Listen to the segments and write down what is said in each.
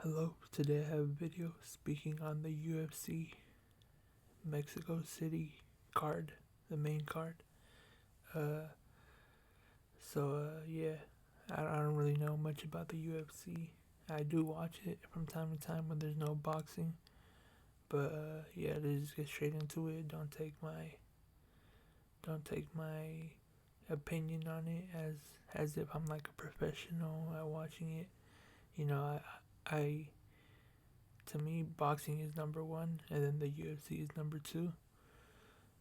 Hello, today I have a video speaking on the UFC Mexico City card, the main card. Uh, yeah, I don't really know much about the UFC. I do watch it from time to time when there's no boxing, but yeah, let's just get straight into it. Don't take my opinion on it as if I'm like a professional at watching it. You know, I to me, boxing is number one, and then the UFC is number two.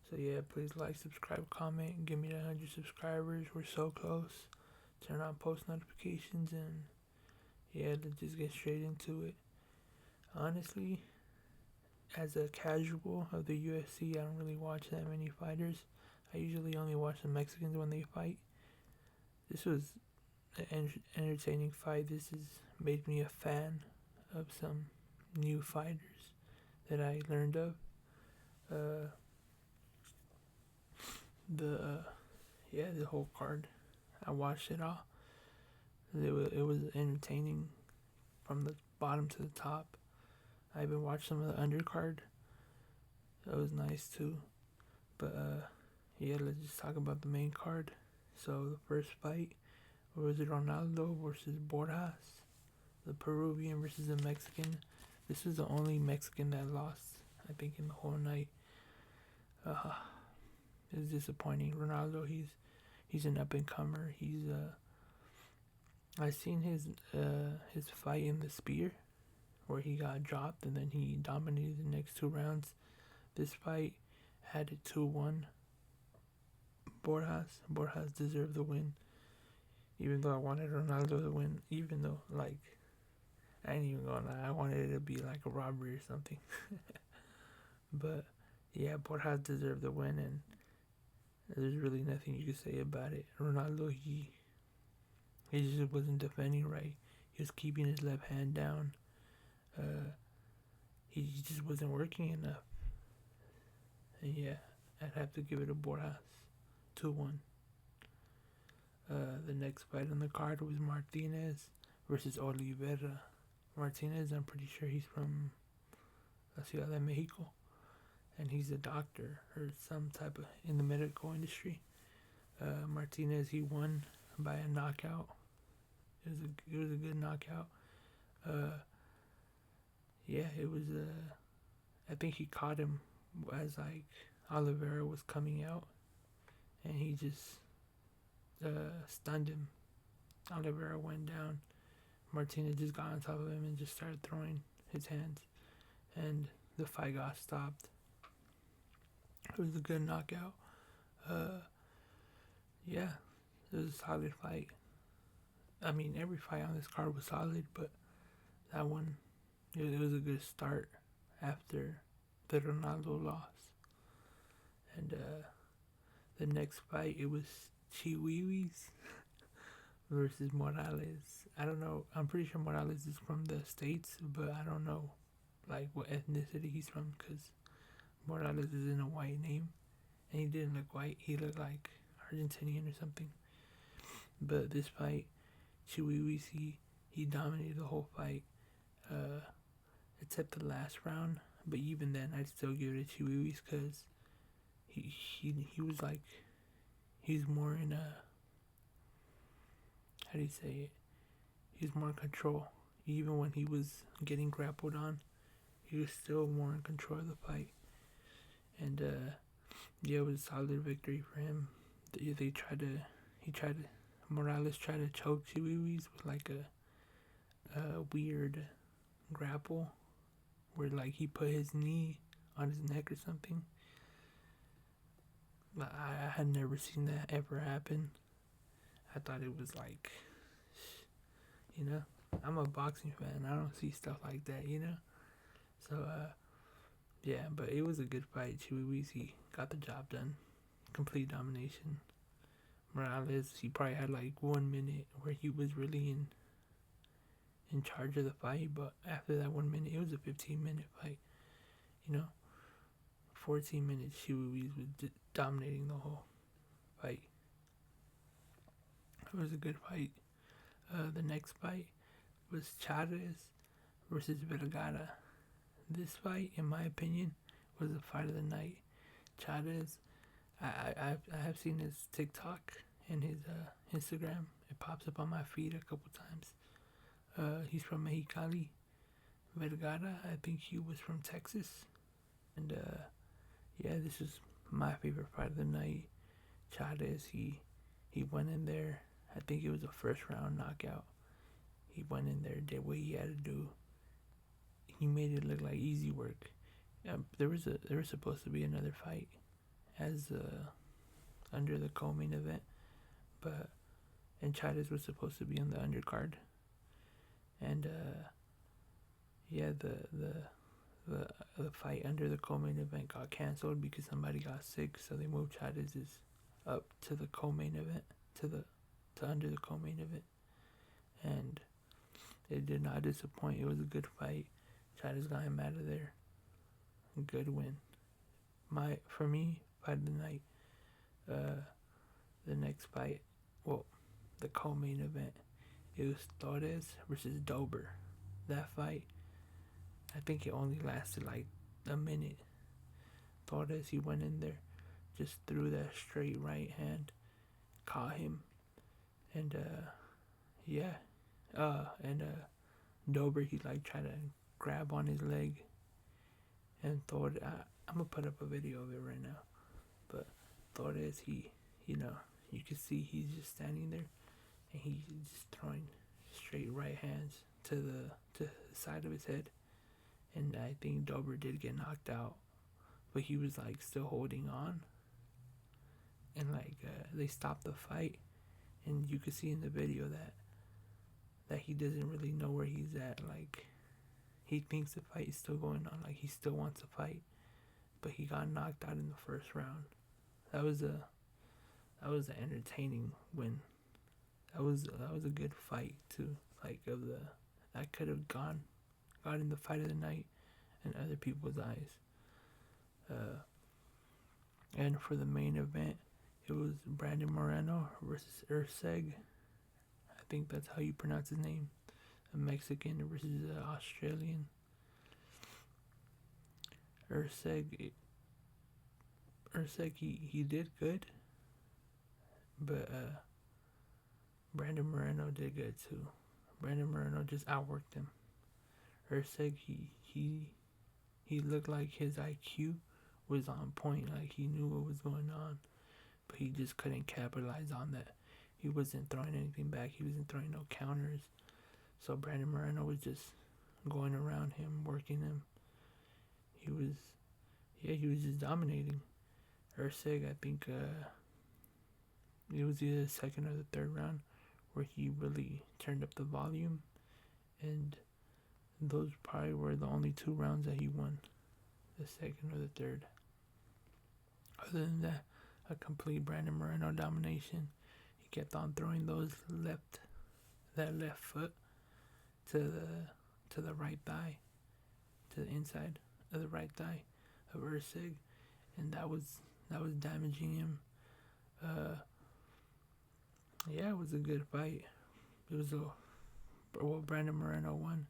So yeah, please like, subscribe, comment, give me the 100 subscribers. We're so close. Turn on post notifications, and yeah, let's just get straight into it. Honestly, as a casual of the UFC, I don't really watch that many fighters. I usually only watch the Mexicans when they fight. This was an entertaining fight. This has made me a fan of some new fighters that I learned of. Uh, the whole card. I watched it all. It was entertaining from the bottom to the top. I even watched some of the undercard. That was nice too. But yeah, let's just talk about the main card. So the first fight was Ronaldo versus Borjas, the Peruvian versus the Mexican. This was the only Mexican that lost, I think, in the whole night. Uh, it's disappointing. Ronaldo, he's an up and comer. I seen his fight in the spear, where he got dropped and then he dominated the next two rounds. This fight had it 2-1. Borjas deserved the win, even though I wanted Ronaldo to win. Even though, like, I ain't even gonna lie, I wanted it to be like a robbery or something. But yeah, Borjas deserved the win, and there's really nothing you could say about it. Ronaldo, he just wasn't defending right. He was keeping his left hand down. He just wasn't working enough. And yeah, I'd have to give it a Borjas. 2-1. The next fight on the card was Martinez versus Oliveira. Martinez, I'm pretty sure he's from La Ciudad de Mexico, and he's a doctor or some type of in the medical industry. Martinez, he won by a knockout. It was a good knockout. Uh, yeah, it was. I think he caught him as like Oliveira was coming out, and he just stunned him. Oliveira went down. Martinez just got on top of him and just started throwing his hands, and the fight got stopped. It was a good knockout. Uh, yeah, it was a solid fight. I mean, every fight on this card was solid, but that one, it was a good start after the Ronaldo loss. And the next fight, it was Chihuihuis versus Morales. I don't know. I'm pretty sure Morales is from the States, but I don't know like what ethnicity he's from because Morales is in a white name, and he didn't look white. He looked like Argentinian or something. But this fight, Chihuihuis, he dominated the whole fight, uh, except the last round. But even then, I'd still give it to Chihuihuis because he was like, he's more in a, how do you say it? He's more in control. Even when he was getting grappled on, he was still more in control of the fight. And yeah, it was a solid victory for him. Morales tried to choke Chihuihuis with like a weird grapple where like he put his knee on his neck or something. I had never seen that ever happen. I thought it was like, you know, I'm a boxing fan. I don't see stuff like that, you know. So yeah, but it was a good fight. Chihuihuisi got the job done, complete domination. Morales, he probably had like 1 minute where he was really in charge of the fight, but after that 1 minute, it was a 15-minute fight. You know, 14 minutes, Chihuihuis was dominating the whole fight. It was a good fight. The next fight was Chavez versus Vergara. This fight, in my opinion, was the fight of the night. Chavez, I have seen his TikTok and his Instagram. It pops up on my feed a couple times. He's from Mexicali. Vergara, I think he was from Texas. And yeah, this is my favorite fight of the night. Chavez, he went in there. I think it was a first round knockout. He went in there, did what he had to do. He made it look like easy work. There was supposed to be another fight as under the co-main event, but and Chavez was supposed to be on the undercard, and yeah, the fight under the co-main event got canceled because somebody got sick, so they moved Chavez's up to the co-main event, to under the co-main event, and it did not disappoint. It was a good fight. Chavez got him out of there. Good win. For me, fight of the night. The next fight, well, the co-main event, it was Torres versus Dober. That fight, I think it only lasted like a minute. Torres, he went in there, just threw that straight right hand, caught him, and yeah, and Dober, he like tried to grab on his leg, and Torres, I'm gonna put up a video of it right now, but Torres, you can see he's just standing there, and he's just throwing straight right hands to the side of his head, and I think Dober did get knocked out, but he was like still holding on, and like they stopped the fight, and you could see in the video that he doesn't really know where he's at. Like, he thinks the fight is still going on, like he still wants to fight, but he got knocked out in the first round. That was an entertaining win. That was a good fight too. Like, that could have got in the fight of the night in other people's eyes. And for the main event, it was Brandon Moreno versus Urseg. I think that's how you pronounce his name. A Mexican versus an Australian. Urseg, he did good, but Brandon Moreno did good too. Brandon Moreno just outworked him. Urseg, he looked like his IQ was on point, like he knew what was going on, but he just couldn't capitalize on that. He wasn't throwing anything back. He wasn't throwing no counters. So Brandon Moreno was just going around him, working him. He was just dominating. Urseg, I think it was either the second or the third round where he really turned up the volume, and those probably were the only 2 rounds that he won, the second or the third. Other than that, a complete Brandon Moreno domination. He kept on throwing that left foot to the right thigh, to the inside of the right thigh of Ursig, and that was damaging him. Yeah, it was a good fight. It was Brandon Moreno won.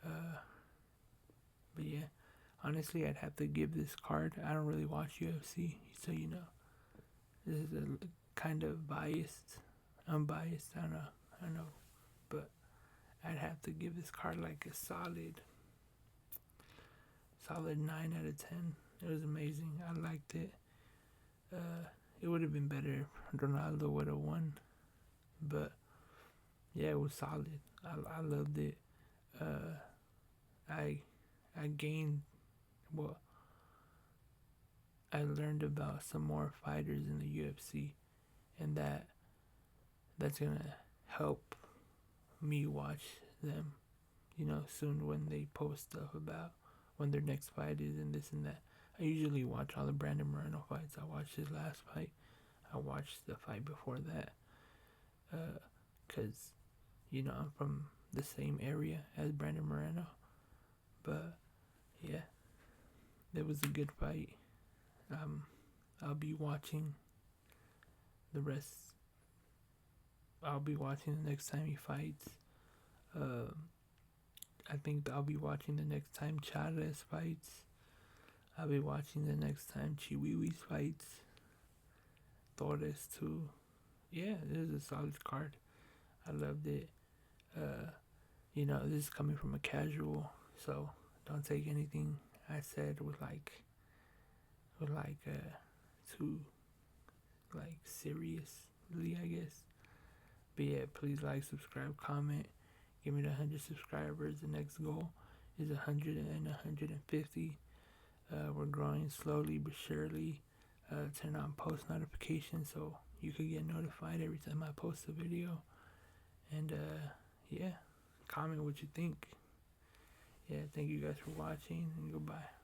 But yeah, honestly, I'd have to give this card. I don't really watch UFC, so you know. This is a kind of unbiased. I don't know, but I'd have to give this card like a solid 9 out of 10. It was amazing. I liked it. It would have been better if Ronaldo would have won, but yeah, it was solid. I loved it. I gained, well, I learned about some more fighters in the UFC, and that's gonna help me watch them, soon when they post stuff about when their next fight is and this and that. I usually watch all the Brandon Moreno fights. I watched his last fight. I watched the fight before that, because I'm from the same area as Brandon Moreno. But yeah, it was a good fight. I'll be watching the rest. I'll be watching the next time he fights. I think I'll be watching the next time Chavez fights. I'll be watching the next time Chiwiwis fights. Torres too. Yeah, this is a solid card. I loved it. This is coming from a casual, so don't take anything I said with too seriously, I guess. But yeah, please like, subscribe, comment. Give me the 100 subscribers. The next goal is 100 and 150. We're growing slowly but surely. Turn on post notifications so you can get notified every time I post a video. And yeah, comment what you think. Yeah, thank you guys for watching, and goodbye.